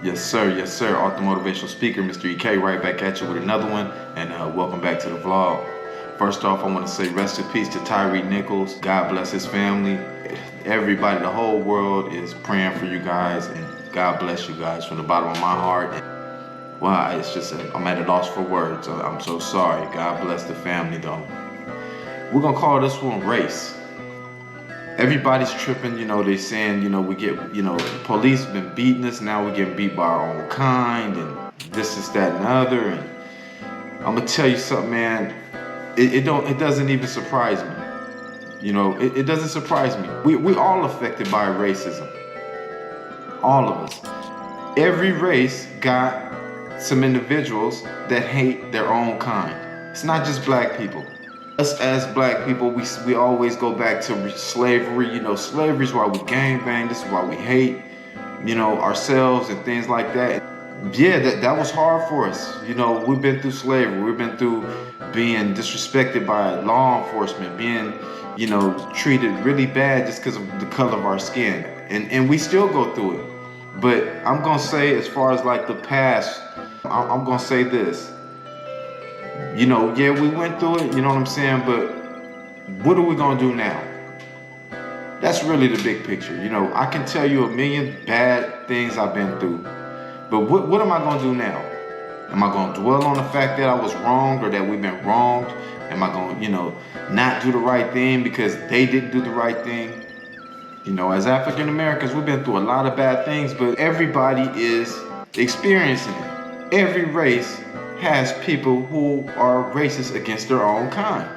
Yes sir, author motivational speaker, Mr. EK, right back at you with another one, and welcome back to the vlog. First off, I want to say rest in peace to tyrenichols. God bless his family. Everybody, the whole world is praying for you guys, and God bless you guys from the bottom of my heart. Wow, it's just, I'm at a loss for words. I'm so sorry. God bless the family though. We're gonna call this one race. Everybody's tripping, they saying, we get, the police been beating us, now we're getting beat by our own kind, and this is that and the other. And I'm gonna tell you something, man, it doesn't even surprise me. It doesn't surprise me. We all affected by racism. All of us. Every race got some individuals that hate their own kind. It's not just black people. Us as black people, we always go back to slavery. Slavery is why we gangbang. This is why we hate, ourselves and things like that. Yeah, that was hard for us. We've been through slavery. We've been through being disrespected by law enforcement, being, treated really bad just because of the color of our skin. And we still go through it. But I'm going to say, as far as like the past, I'm going to say this. Yeah, we went through it, you know what I'm saying? But what are we going to do now? That's really the big picture. I can tell you a million bad things I've been through. But what am I going to do now? Am I going to dwell on the fact that I was wronged or that we've been wronged? Am I going to, not do the right thing because they didn't do the right thing? As African Americans, we've been through a lot of bad things, but everybody is experiencing it. Every race has people who are racist against their own kind.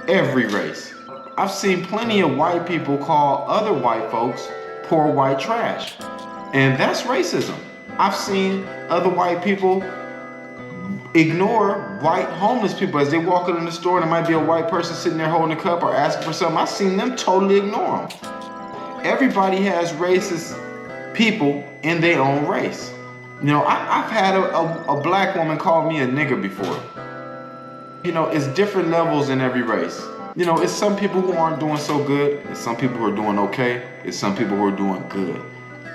Every race. I've seen plenty of white people call other white folks poor white trash. And that's racism. I've seen other white people ignore white homeless people as they walk in the store and there might be a white person sitting there holding a cup or asking for something. I've seen them totally ignore them. Everybody has racist people in their own race. I've had a black woman call me a nigger before. It's different levels in every race. It's some people who aren't doing so good. It's some people who are doing okay. It's some people who are doing good.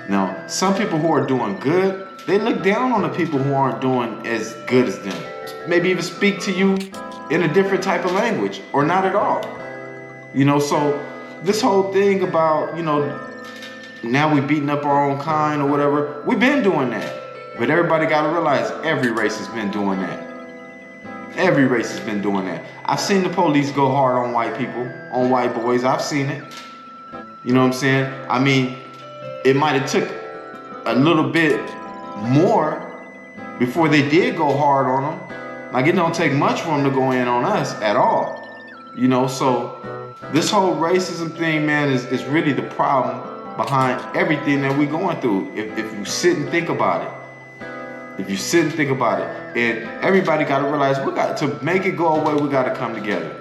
Now, some people who are doing good, they look down on the people who aren't doing as good as them. Maybe even speak to you in a different type of language or not at all. So this whole thing about, now we beating up our own kind or whatever, we've been doing that. But everybody got to realize every race has been doing that. Every race has been doing that. I've seen the police go hard on white people, on white boys. I've seen it. You know what I'm saying? I mean, it might have took a little bit more before they did go hard on them. Like, it don't take much for them to go in on us at all. So this whole racism thing, man, is really the problem behind everything that we're going through. If you sit and think about it. If you sit and think about it, and everybody got to realize to make it go away, we got to come together.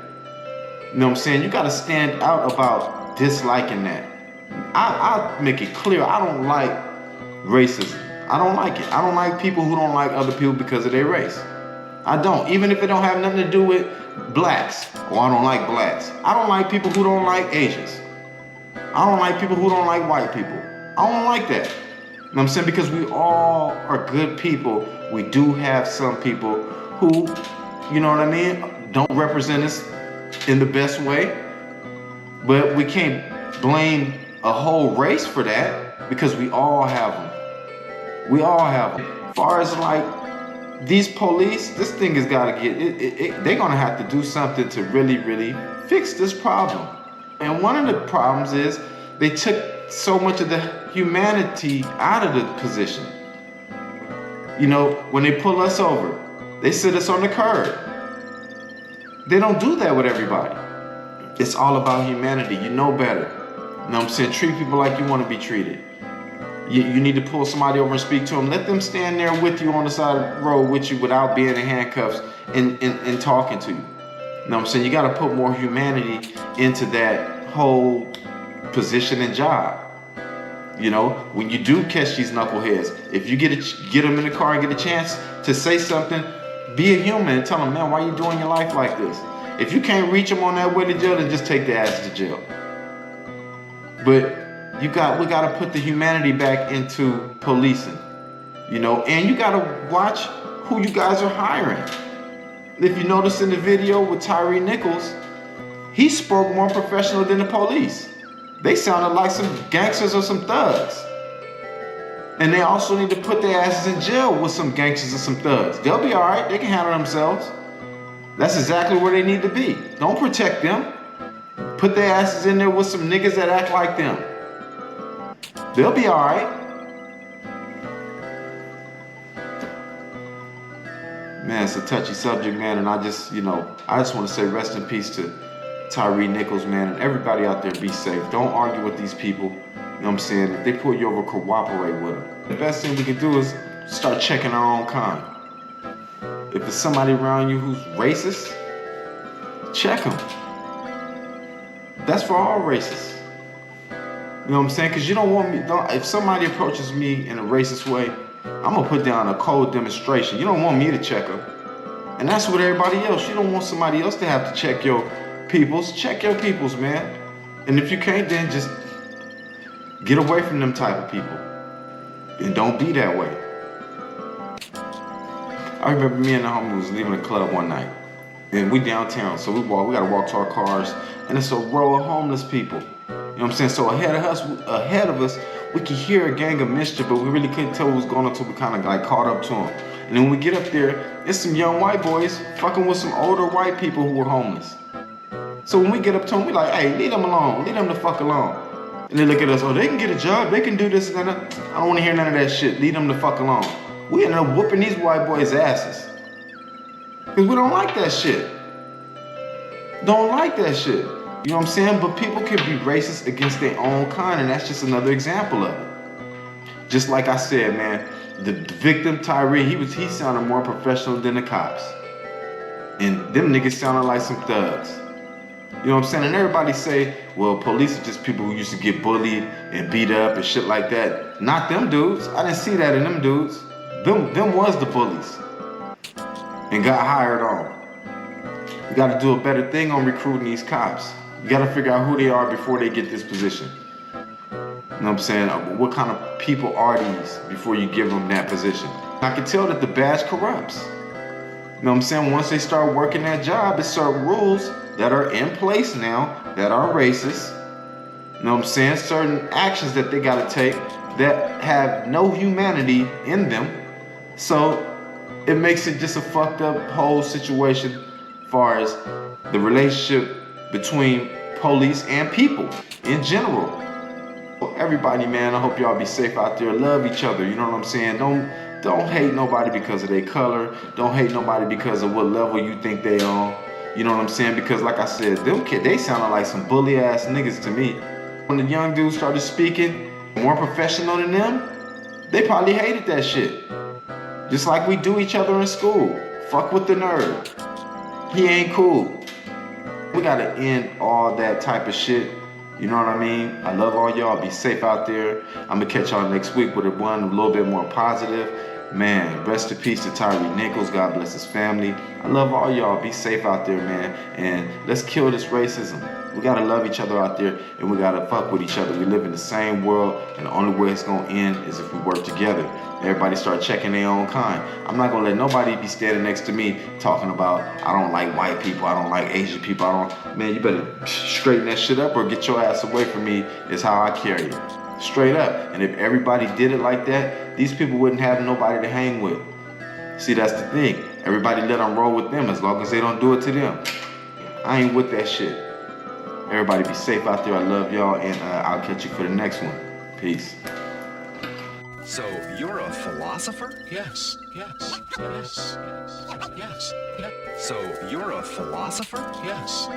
You know what I'm saying? You got to stand out about disliking that. I'll make it clear, I don't like racism. I don't like it. I don't like people who don't like other people because of their race. I don't. Even if it don't have nothing to do with blacks, or I don't like blacks. I don't like people who don't like Asians. I don't like people who don't like white people. I don't like that. You know what I'm saying? Because we all are good people. We do have some people who, don't represent us in the best way. But we can't blame a whole race for that because we all have them. We all have them. As far as like these police, this thing has got to get, they're going to have to do something to really, really fix this problem. And one of the problems is they took so much of the humanity out of the position. When they pull us over, they sit us on the curb. They don't do that with everybody. It's all about humanity. You know better. You know what I'm saying? Treat people like you want to be treated. You need to pull somebody over and speak to them. Let them stand there with you on the side of the road with you without being in handcuffs and talking to you. You know what I'm saying? You got to put more humanity into that whole position and job. When you do catch these knuckleheads, if you get them in the car and get a chance to say something, be a human and tell them, man, why you doing your life like this? If you can't reach them on that way to jail, then just take the ass to jail. But we got to put the humanity back into policing. And you gotta watch who you guys are hiring. If you notice in the video with Tyrenichols, he spoke more professional than the police. They sounded like some gangsters or some thugs. And they also need to put their asses in jail with some gangsters or some thugs. They'll be all right. They can handle themselves. That's exactly where they need to be. Don't protect them. Put their asses in there with some niggas that act like them. They'll be all right. Man, it's a touchy subject, man, and I just want to say rest in peace to Tyrenichols, man, and everybody out there, be safe. Don't argue with these people. You know what I'm saying? If they pull you over, cooperate with them. The best thing we can do is start checking our own kind. If there's somebody around you who's racist, check them. That's for all races. You know what I'm saying? Because you don't want me, if somebody approaches me in a racist way, I'm going to put down a cold demonstration. You don't want me to check them. And that's with everybody else. You don't want somebody else to have to check your peoples. Check your peoples, man. And if you can't, then just get away from them type of people. And don't be that way. I remember me and the homie was leaving the club one night. And we downtown, so we gotta walk to our cars. And it's a row of homeless people. You know what I'm saying? So ahead of us, we could hear a gang of mischief, but we really couldn't tell what was going on until we kind of like caught up to them. And then when we get up there, it's some young white boys fucking with some older white people who were homeless. So when we get up to them, we like, hey, leave them alone. Leave them the fuck alone. And they look at us, oh, they can get a job. They can do this and that. I don't want to hear none of that shit. Leave them the fuck alone. We ended up whooping these white boys' asses. Because we don't like that shit. Don't like that shit. You know what I'm saying? But people can be racist against their own kind, and that's just another example of it. Just like I said, man, the victim, Tyree, he sounded more professional than the cops. And them niggas sounded like some thugs. You know what I'm saying? And everybody say, well, police are just people who used to get bullied and beat up and shit like that. Not them dudes. I didn't see that in them dudes. Them was the bullies. And got hired on. You gotta do a better thing on recruiting these cops. You gotta figure out who they are before they get this position. You know what I'm saying? What kind of people are these before you give them that position? I can tell that the badge corrupts. You know what I'm saying? Once they start working that job, it's certain rules that are in place now that are racist. You know what I'm saying? Certain actions that they gotta take that have no humanity in them. So it makes it just a fucked up whole situation as far as the relationship between police and people in general. Everybody, man, I hope y'all be safe out there. Love each other, you know what I'm saying? Don't hate nobody because of their color. Don't hate nobody because of what level you think they on. You know what I'm saying? Because like I said, them kids, they sounded like some bully ass niggas to me. When the young dudes started speaking more professional than them, they probably hated that shit. Just like we do each other in school. Fuck with the nerd. He ain't cool. We gotta end all that type of shit. You know what I mean? I love all y'all. Be safe out there. I'm gonna catch y'all next week with a little bit more positive. Man, rest in peace to Tyrenichols. God bless his family. I love all y'all. Be safe out there, man. And let's kill this racism. We gotta love each other out there, and we gotta fuck with each other. We live in the same world, and the only way it's gonna end is if we work together. Everybody start checking their own kind. I'm not gonna let nobody be standing next to me talking about, I don't like white people, I don't like Asian people, man, you better straighten that shit up or get your ass away from me, is how I carry it. Straight up. And if everybody did it like that, these people wouldn't have nobody to hang with. See, that's the thing. Everybody let them roll with them as long as they don't do it to them. I ain't with that shit. Everybody be safe out there. I love y'all, and I'll catch you for the next one. Peace. So you're a philosopher? Yes. So you're a philosopher? Yes.